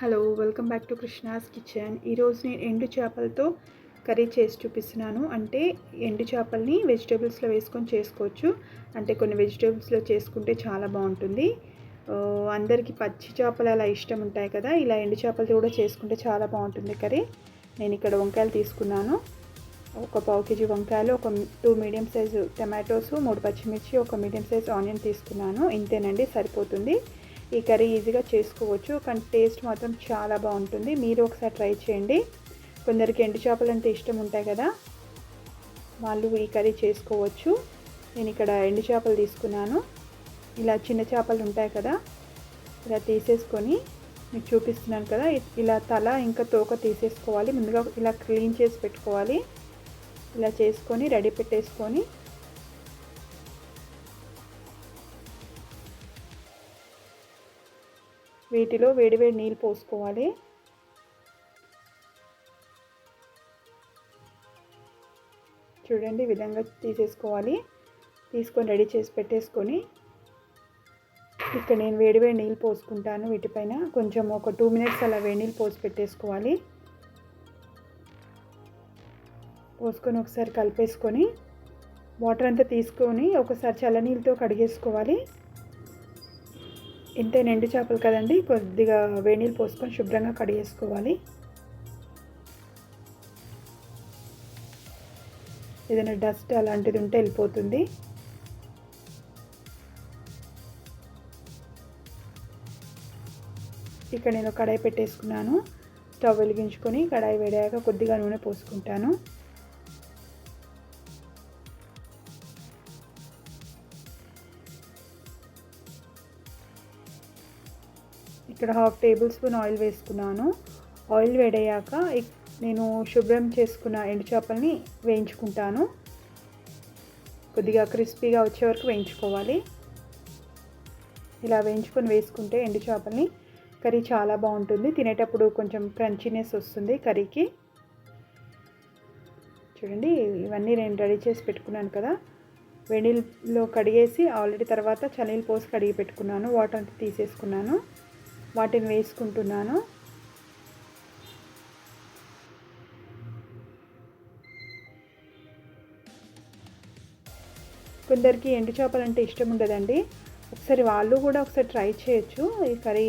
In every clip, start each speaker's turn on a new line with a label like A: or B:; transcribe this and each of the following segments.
A: Hello welcome back to Krishna's kitchen. ఈరోజు నేను ఎండు చేపలతో కర్రీ చేసి చూపిస్తున్నాను. అంటే ఎండు చేపల్ని వెజిటేబుల్స్లో వేసుకొని చేసుకోవచ్చు. అంటే కొన్ని వెజిటేబుల్స్లో చేసుకుంటే చాలా బాగుంటుంది. అందరికీ పచ్చి చేపలు అలా ఇష్టం ఉంటాయి కదా, ఇలా ఎండు చేపలతో కూడా చేసుకుంటే చాలా బాగుంటుంది కర్రీ. నేను ఇక్కడ వంకాయలు తీసుకున్నాను. ఒక పావు కేజీ వంకాయలు, ఒక 2 మీడియం సైజు టమాటోస్, 3 పచ్చిమిర్చి, ఒక మీడియం సైజు ఆనియన్ తీసుకున్నాను. ఇంతేనండి, సరిపోతుంది. ఈ కర్రీ ఈజీగా చేసుకోవచ్చు, కానీ టేస్ట్ మాత్రం చాలా బాగుంటుంది. మీరు ఒకసారి ట్రై చేయండి. కొందరికి ఎండు చేపలు అంటే ఇష్టం ఉంటాయి కదా, వాళ్ళు ఈ కర్రీ చేసుకోవచ్చు. నేను ఇక్కడ ఎండు చేపలు తీసుకున్నాను. ఇలా చిన్న చేపలు ఉంటాయి కదా, ఇలా తీసేసుకొని మీకు చూపిస్తున్నాను కదా, ఇలా తల ఇంకా తోక తీసేసుకోవాలి. ముందుగా ఇలా క్లీన్ చేసి పెట్టుకోవాలి. ఇలా చేసుకొని రెడీ పెట్టేసుకొని వీటిలో వేడివేడి నీళ్ళు పోసుకోవాలి. చూడండి, ఈ విధంగా తీసేసుకోవాలి. తీసుకొని రెడీ చేసి పెట్టేసుకొని ఇక్కడ నేను వేడివేడి నీళ్ళు పోసుకుంటాను. వీటిపైన కొంచెం ఒక 2 మినిట్స్ అలా వేడి నీళ్ళు పోసి పెట్టేసుకోవాలి. పోసుకొని ఒకసారి కలిపేసుకొని వాటర్ అంతా తీసుకొని ఒకసారి చల్లనీళ్ళతో కడిగేసుకోవాలి. ఇంతే, ఎండు చేపలు కదండి, కొద్దిగా వేడి నీళ్ళు పోసుకొని శుభ్రంగా కడిగేసుకోవాలి. ఏదైనా డస్ట్ అలాంటిది ఉంటే వెళ్ళిపోతుంది. ఇక్కడ నేను కడాయి పెట్టేసుకున్నాను. స్టవ్ వెలిగించుకొని కడాయి వేడాక కొద్దిగా నూనె పోసుకుంటాను. ఇక్కడ 1/2 టేబుల్ స్పూన్ ఆయిల్ వేసుకున్నాను. ఆయిల్ వేడయ్యాక నేను శుభ్రం చేసుకున్న ఎండు చేపల్ని వేయించుకుంటాను. కొద్దిగా క్రిస్పీగా వచ్చే వరకు వేయించుకోవాలి. ఇలా వేయించుకొని వేసుకుంటే ఎండు చేపల్ని కర్రీ చాలా బాగుంటుంది. తినేటప్పుడు కొంచెం క్రంచీనెస్ వస్తుంది కర్రీకి. చూడండి, ఇవన్నీ నేను రెడీ చేసి పెట్టుకున్నాను కదా, వేడిలో కడిగేసి ఆల్రెడీ తర్వాత చన్నీళ్ళు పోసి కడిగి పెట్టుకున్నాను. వాటర్ అంతా తీసేసుకున్నాను. వాటిని వేసుకుంటున్నాను. కొందరికి ఎండు చేపలు అంటే ఇష్టం ఉండదండి. ఒకసారి వాళ్ళు కూడా ఒకసారి ట్రై చేయొచ్చు. ఈ కర్రీ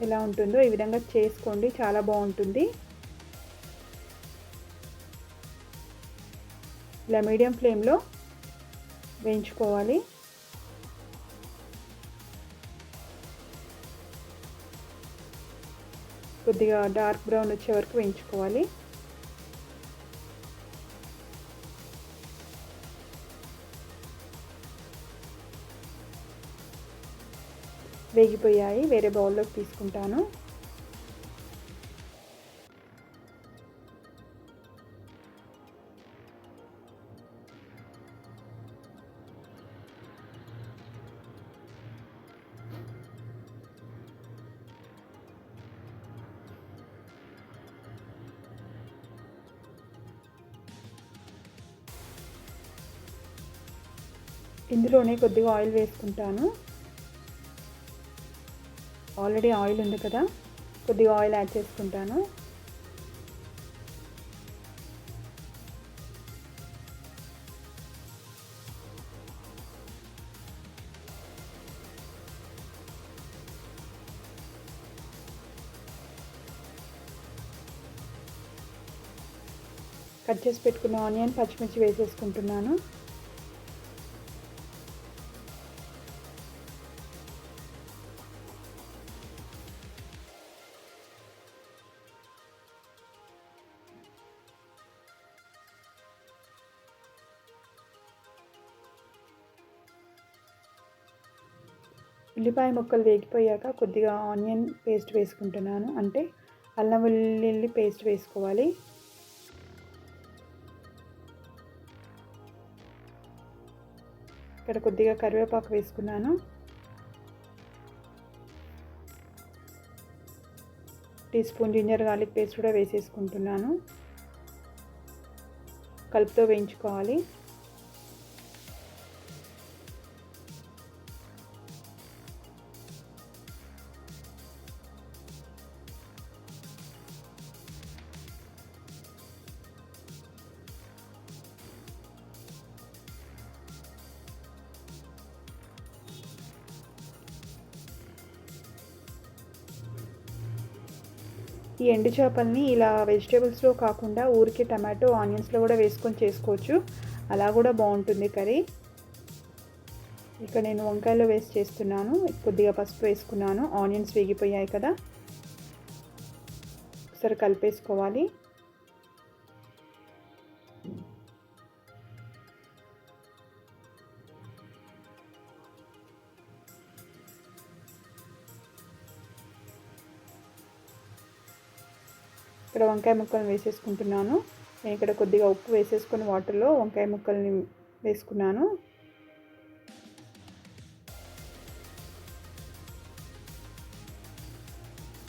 A: ఎలా ఉంటుందో ఈ విధంగా చేసుకోండి, చాలా బాగుంటుంది. ఇలా మీడియం ఫ్లేమ్లో వేయించుకోవాలి. కొద్దిగా డార్క్ బ్రౌన్ వచ్చే వరకు వేయించుకోవాలి. వేగిపోయాయి, వేరే బౌల్లోకి తీసుకుంటాను. ఇందులోనే కొద్దిగా ఆయిల్ వేసుకుంటాను. ఆల్రెడీ ఆయిల్ ఉంది కదా, కొద్దిగా ఆయిల్ యాడ్ చేసుకుంటాను. కట్ చేసి పెట్టుకున్న ఆనియన్, పచ్చిమిర్చి వేసేసుకుంటున్నాను. ఉల్లిపాయ ముక్కలు వేగిపోయాక కొద్దిగా ఆనియన్ పేస్ట్ వేసుకుంటున్నాను. అంటే అల్లం వెల్లుల్లి పేస్ట్ వేసుకోవాలి. ఇక్కడ కొద్దిగా కరివేపాకు వేసుకున్నాను. Teaspoon ginger garlic paste కూడా వేసేసుకుంటున్నాను. కలుపుతో వేయించుకోవాలి. ఈ ఎండు చేపల్ని ఇలా వెజిటేబుల్స్లో కాకుండా ఊరికే టమాటో ఆనియన్స్లో కూడా వేసుకొని చేసుకోవచ్చు, అలా కూడా బాగుంటుంది కర్రీ. ఇక్కడ నేను వంకాయలో వేసి చేస్తున్నాను. కొద్దిగా పసుపు వేసుకున్నాను. ఆనియన్స్ వేగిపోయాయి కదా, ఒకసారి కలిపేసుకోవాలి. ఇక్కడ వంకాయ ముక్కలు వేసేసుకుంటున్నాను. నేను ఇక్కడ కొద్దిగా ఉప్పు వేసేసుకొని వాటర్లో వంకాయ ముక్కల్ని వేసుకున్నాను.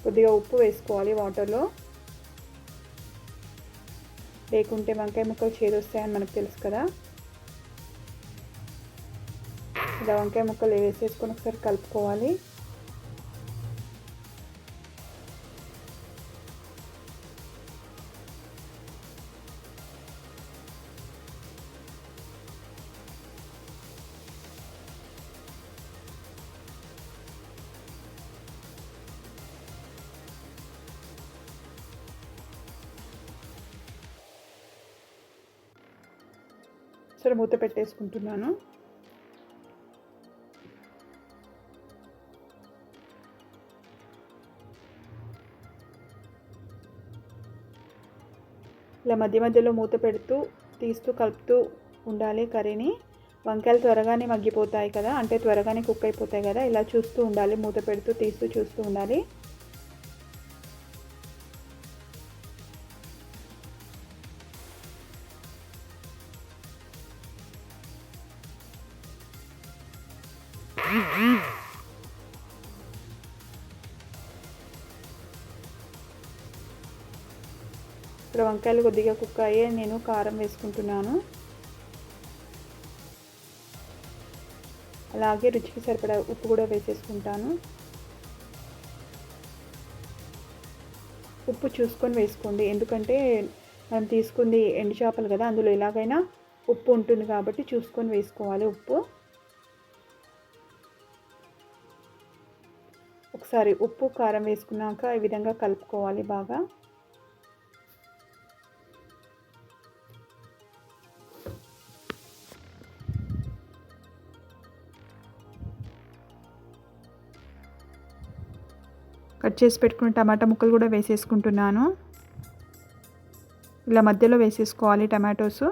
A: కొద్దిగా ఉప్పు వేసుకోవాలి వాటర్లో, లేకుంటే వంకాయ ముక్కలు చేదొస్తాయని మనకు తెలుసు కదా. ఇలా వంకాయ ముక్కలు వేసేసుకొని ఒకసారి కలుపుకోవాలి. సరే మూత పెట్టేసుకుంటున్నాను. ఇలా మధ్య మధ్యలో మూత పెడుతూ తీస్తూ కలుపుతూ ఉండాలి కర్రీని. వంకాయలు త్వరగానే మగ్గిపోతాయి కదా, అంటే త్వరగానే కుక్ అయిపోతాయి కదా, ఇలా చూస్తూ ఉండాలి, మూత పెడుతూ తీస్తూ చూస్తూ ఉండాలి. ఇక్కడ వంకాయలు కొద్దిగా కుక్ అయ్యి నేను కారం వేసుకుంటున్నాను. అలాగే రుచికి సరిపడా ఉప్పు కూడా వేసేసుకుంటాను. ఉప్పు చూసుకొని వేసుకోండి, ఎందుకంటే మనం తీసుకుంది ఎండు చేపలు కదా, అందులో ఎలాగైనా ఉప్పు ఉంటుంది కాబట్టి చూసుకొని వేసుకోవాలి ఉప్పు. ఒకసారి ఉప్పు కారం వేసుకున్నాక ఈ విధంగా కలుపుకోవాలి బాగా. కట్ చేసి పెట్టుకున్న టమాటా ముక్కలు కూడా వేసేసుకుంటున్నాను. ఇలా మధ్యలో వేసేసుకోవాలి టమాటోస్.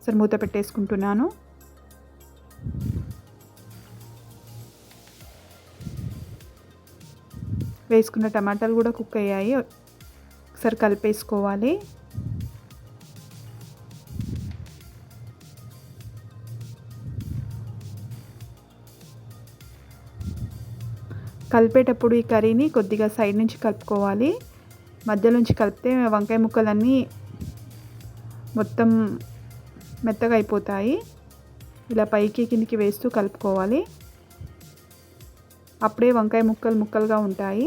A: సరే మూత పెట్టేసుకుంటున్నాను. వేసుకున్న టమాటాలు కూడా కుక్ అయ్యాయి, ఒకసారి కలిపేసుకోవాలి. కలిపేటప్పుడు ఈ కర్రీని కొద్దిగా సైడ్ నుంచి కలుపుకోవాలి. మధ్య నుంచి కలిపితే వంకాయ ముక్కలన్నీ మొత్తం మెత్తగా అయిపోతాయి. ఇలా పైకి కిందికి వేస్తూ కలుపుకోవాలి, అప్పుడే వంకాయ ముక్కలు ముక్కలుగా ఉంటాయి.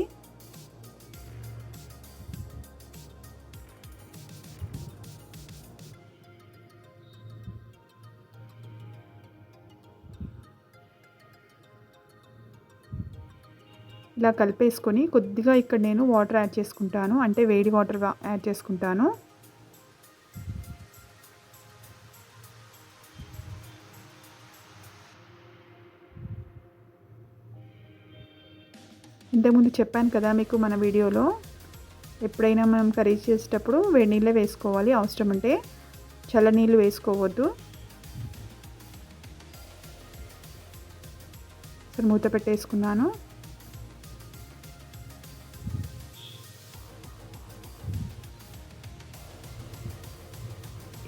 A: ఇలా కలిపేసుకొని కొద్దిగా ఇక్కడ నేను వాటర్ యాడ్ చేసుకుంటాను, అంటే వేడి వాటర్ యాడ్ చేసుకుంటాను. ఇంతకుముందు చెప్పాను కదా మీకు మన వీడియోలో, ఎప్పుడైనా మనం కర్రీ చేసేటప్పుడు వేడి నీళ్ళే వేసుకోవాలి, అవసరం అంటే చల్లనీళ్ళు వేసుకోవద్దు. సరే మూత పెట్టేసుకున్నాను.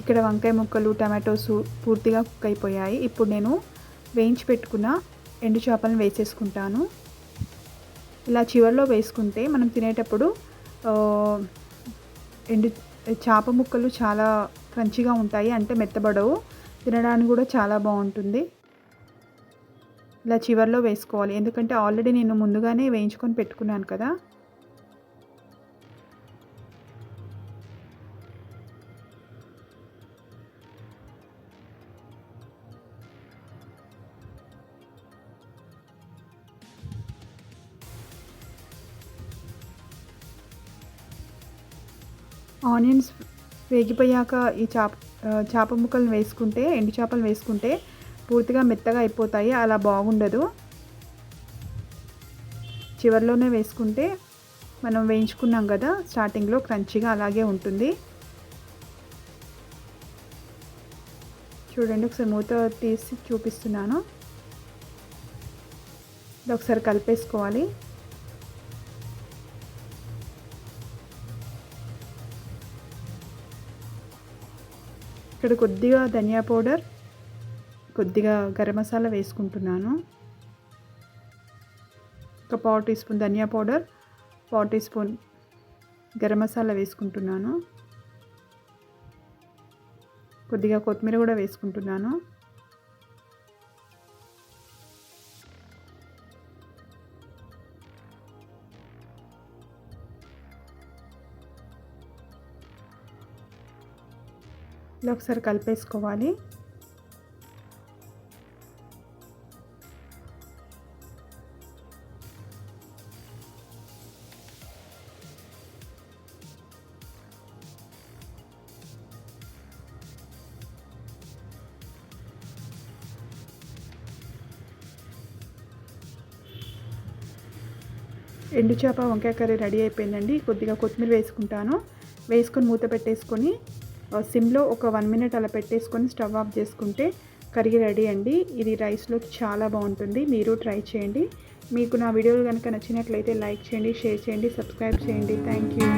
A: ఇక్కడ వంకాయ ముక్కలు టమాటోస్ పూర్తిగా కుక్ అయిపోయాయి. ఇప్పుడు నేను వేయించి పెట్టుకున్న ఎండు చేపలను వేసేసుకుంటాను. ఇలా చివర్లో వేసుకుంటే మనం తినేటప్పుడు ఎండు చేప ముక్కలు చాలా క్రంచిగా ఉంటాయి, అంటే మెత్తబడవు, తినడానికి కూడా చాలా బాగుంటుంది. ఇలా చివర్లో వేసుకోవాలి, ఎందుకంటే ఆల్రెడీ నేను ముందుగానే వేయించుకొని పెట్టుకున్నాను కదా. ఆనియన్స్ వేగిపోయాక ఈ చేప ముక్కలను వేసుకుంటే, ఎండు చేపలు వేసుకుంటే పూర్తిగా మెత్తగా అయిపోతాయి, అలా బాగుండదు. చివరిలోనే వేసుకుంటే మనం వేయించుకున్నాం కదా స్టార్టింగ్లో, క్రంచీగా అలాగే ఉంటుంది. చూడండి, ఒకసారి మూత తీసి చూపిస్తున్నాను. ఇది ఒకసారి కలిపేసుకోవాలి. ఇక్కడ కొద్దిగా ధనియా పౌడర్, కొద్దిగా గరం మసాలా వేసుకుంటున్నాను. ఒక 1/4 టీ స్పూన్ ధనియా powder, 1/4 teaspoon garam masala వేసుకుంటున్నాను. కొద్దిగా కొత్తిమీర కూడా వేసుకుంటున్నాను. ఇలా ఒకసారి కలిపేసుకోవాలి. ఎండు చేప వంకాయ కర్రీ రెడీ అయిపోయిందండి. కొద్దిగా కొత్తిమీర వేసుకుంటాను. వేసుకొని మూత పెట్టేసుకొని సిమ్లో ఒక 1 మినిట్ అలా పెట్టేసుకొని స్టవ్ ఆఫ్ చేసుకుంటే కర్రీ రెడీ అండి. ఇది రైస్లోకి చాలా బాగుంటుంది, మీరు ట్రై చేయండి. మీకు నా వీడియోలు కనుక నచ్చినట్లయితే లైక్ చేయండి, షేర్ చేయండి, సబ్స్క్రైబ్ చేయండి. Thank you.